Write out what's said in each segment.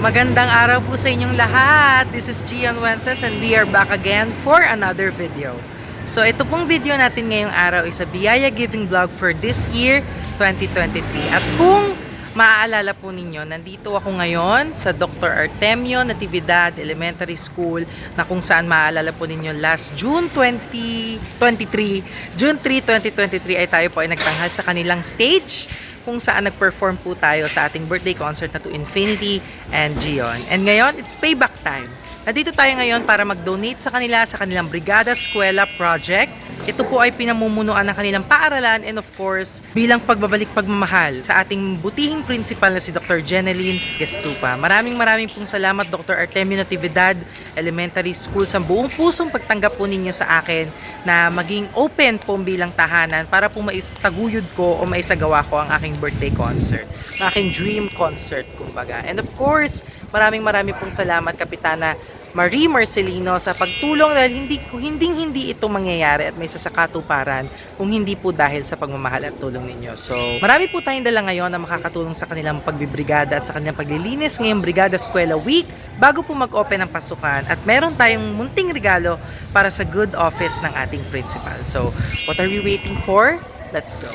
Magandang araw po sa inyong lahat. This is Gian Wences and we are back again for another video. So ito pong video natin ngayong araw is a Biyaya Giving Vlog for this year 2023. At kung maaalala po ninyo, nandito ako ngayon sa Dr. Artemio Natividad Elementary School na kung saan maaalala po ninyo last June 2023, June 3, 2023 ay tayo po ay nagtanghal sa kanilang stage kung saan nag-perform po tayo sa ating birthday concert na To Infinity and Beyond. And ngayon, it's payback time. Nandito tayo ngayon para mag-donate sa kanilang Brigada Eskwela Project. Ito po ay pinamumunuan ng kanilang paaralan and of course, bilang pagbabalik pagmamahal sa ating butihing principal na si Dr. Jeneline Gestupa. Maraming pong salamat Dr. Artemio Natividad Elementary School sa buong pusong pagtanggap po ninyo sa akin na maging open po bilang tahanan para po maistaguyod ko o maisagawa ko ang aking birthday concert. Ang aking dream concert, kumbaga. And of course, maraming pong salamat Kapitana Marie Marcelino sa pagtulong dahil hindi ito mangyayari at may sasakatuparan kung hindi po dahil sa pagmamahal at tulong ninyo. So, marami po tayong dala ngayon na makakatulong sa kanilang pagbibrigada at sa kanilang paglilinis ngayong Brigada Eskwela Week bago po mag-open ang pasukan at meron tayong munting regalo para sa good office ng ating principal. So, what are we waiting for? Let's go!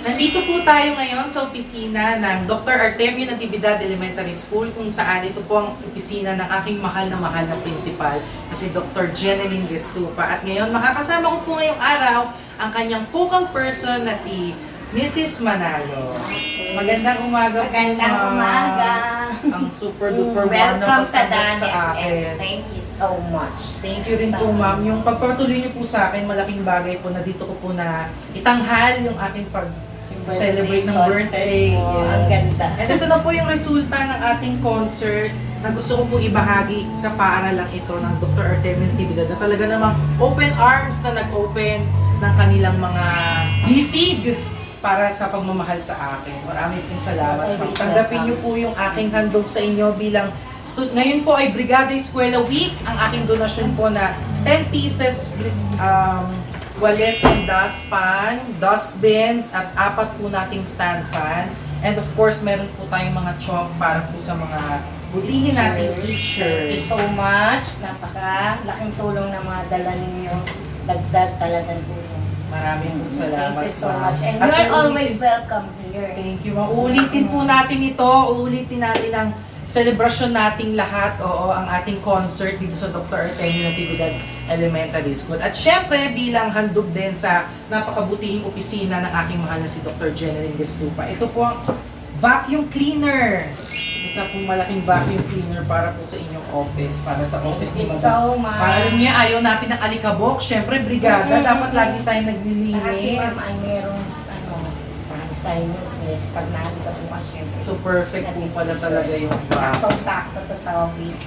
Nandito po tayo ngayon sa opisina ng Dr. Artemio Natividad Elementary School kung saan ito po ang opisina ng aking mahal na principal na si Dr. Jeneline Gestupa. At ngayon, makakasama ko po ngayong araw ang kanyang focal person na si Mrs. Manalo. Okay. Magandang umaga po. Magandang umaga. Ang super duper Welcome sa pagtanggap Danes and thank you so much. Thank you rin po ma'am. Yung pagpatuloy niyo po sa akin, malaking bagay po na dito ko po na itanghal yung ating celebrate ng birthday. Yes. Ang ganda. And ito na po yung resulta ng ating concert na gusto ko pong ibahagi sa paaralang ito ng Dr. Artemio Natividad na talaga namang open arms na nag-open ng kanilang mga bisig para sa pagmamahal sa akin. Marami pong salamat. Tanggapin niyo po yung aking handog sa inyo bilang ngayon po ay Brigada Eskwela Week. Ang aking donasyon po na 10 pieces wales and dustpan, dustbins, at 4 po nating stand fan. And of course, meron po tayong mga chalk para po sa mga butihin nating Thank you teachers. so much. Napaka-laking tulong na mga dala ninyo. Dagdag talagang tulong. Maraming po salamat. Thank you so ma'am. much. And At you are uulitin- always welcome here. Thank you. Uulitin po natin ito. Uulitin natin ang celebration nating lahat. Oo, ang ating concert dito sa Dr. Artemio Natividad Elementary School. At syempre, bilang handog din sa napakabutihing opisina ng aking mahal na si Dr. Jeneline Gestupa. Ito po ang vacuum cleaner. Isa pong malaking vacuum cleaner para po sa inyong office, para sa office ni Thank you Madam. so much. Para alam niya, ayaw natin ng alikabok. Syempre, brigada, dapat lagi tayo naglilinis. Kasi ma'am ay merong designers list. Pag nakita po ka, syempre. So perfect po pala talaga yung bag. Saktong-sakto to sa office.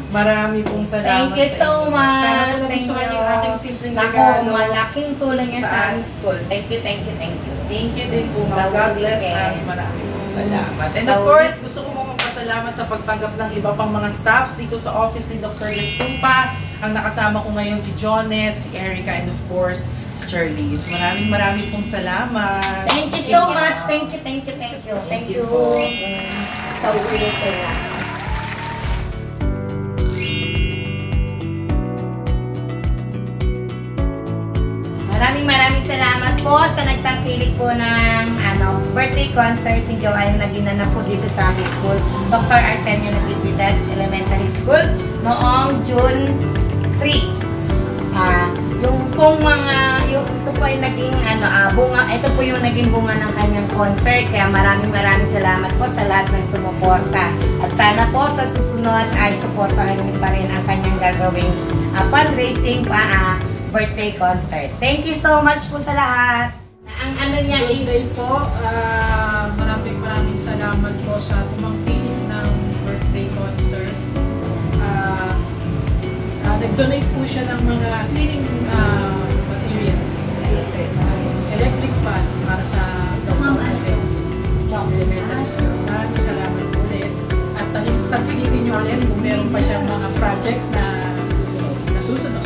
Marami pong salamat Thank you sa so inyo. much. Sana po sa nagustuhan inyo. yung aking simpleng Naku, regalo. malaking tulong yan sa Saan? aming school. Thank you, thank you, thank you. Thank you din po. Sa God bless weekend. us. Maraming pong salamat. And Sa of course, gusto ko mong magpasalamat sa pagtanggap ng iba pang mga staffs dito sa office ni Dr. Lestumpa. Ang nakasama ko ngayon si Jonet, si Erica, and of course, si Charlize. Maraming pong salamat. Thank you so much. Thank you, thank you, thank you. Thank you. po. Sa ulit na. Maraming salamat po sa nagtangkilik po ng birthday concert ni Joanne na ginanap po dito sa aming school, Dr. Artemio Natividad Elementary School, noong June 3. Ito po ay naging bunga, ito po yung naging bunga ng kanyang concert, kaya maraming salamat po sa lahat ng sumuporta. At sana po sa susunod ay suportahan niyo pa rin ang kanyang gagawing fundraising birthday concert. Thank you so much po sa lahat. Ang ano niya Good day is po. Maraming salamat po sa tumangkilik ng birthday concert. Nag-donate po siya ng mga cleaning materials. Electric fan para sa elementary school. Maraming salamat ulit. At tagpilitin niyo ulit kung meron pa siyang mga projects na susunod.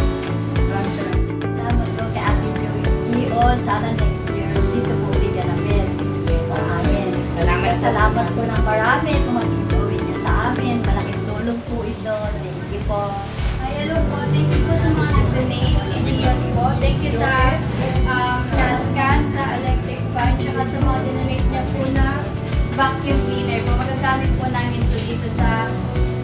Maraming salamat. Salamat po kay Ate Joey. Sana next year, dito po ulit yan namin. Amen. Salamat po ng marami kung mag-uwi niya sa amin. Malaking tulong po ito. Thank you po. Ay, hello po. Thank you po sa mga nag-donate. Si Gian po. Thank you sa Tascan, sa electric fan, tsaka sa mga dinonate niya po na vacuum cleaner po. Magagamit po namin po dito sa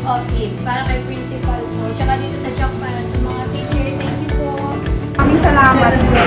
office para kay principal po. Tsaka dito sa Chok para sa mga teacher. Thank you po. maraming salamat po.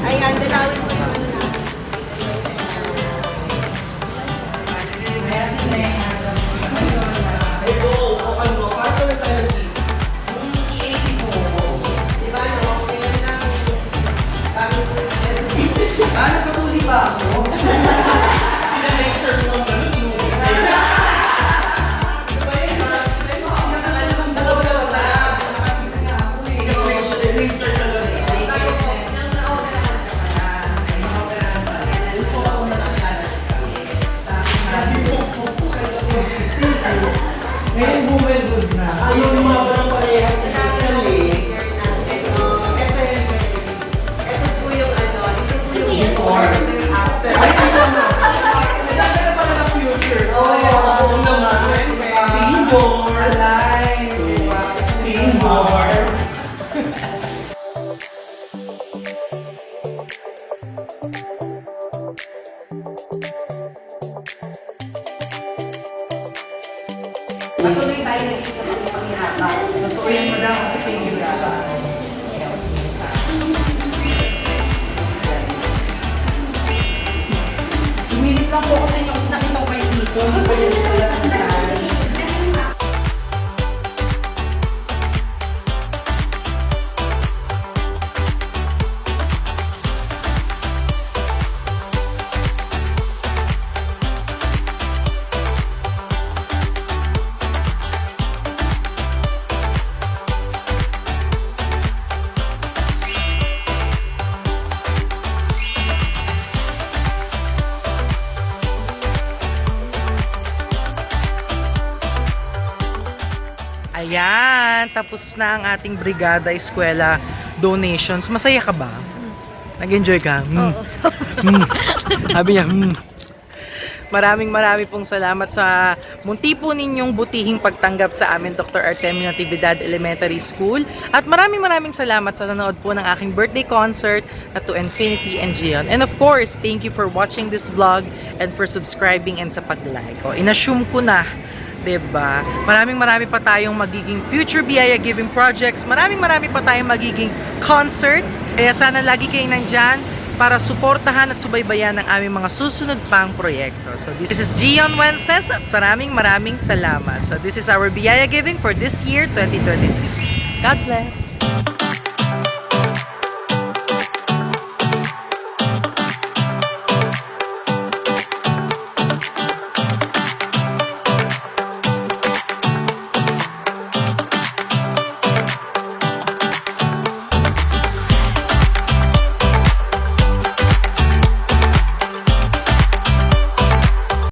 Ayan, dalawin mo yung ano na. Nagpatuli ba ako? Ngayon bumagod na. Ayaw yung mga parang parehas na isang Ito po yung ito po yung before. after. Dati na pala ng future. Oo naman. Seymour. Seymour. Patuloy tayo na dito ng pangihaba. Totoo yan, madam, kasi thank you na sa akin. Umilit lang po ako sa inyo kasi nakita ko kayo dito. Hindi pa yan pala ang tayo. Ayan, tapos na ang ating Brigada Eskwela donations. Masaya ka ba? Nag-enjoy ka? Oo, so, Sabi niya, Maraming pong salamat sa munti po ninyong butihing pagtanggap sa amin, Dr. Artemio Natividad Elementary School. At maraming salamat sa nanood po ng aking birthday concert na To Infinity and Beyond. And of course, thank you for watching this vlog and for subscribing and sa pag-like. O, inassume ko na, diba? Marami pa tayong magiging future biyaya giving projects. Marami pa tayong magiging concerts. Kaya sana lagi kayo nandyan para suportahan at subaybayan ang aming mga susunod pang proyekto. So this is Gion Wences. Maraming salamat. So this is our biyaya giving for this year, 2023. God bless!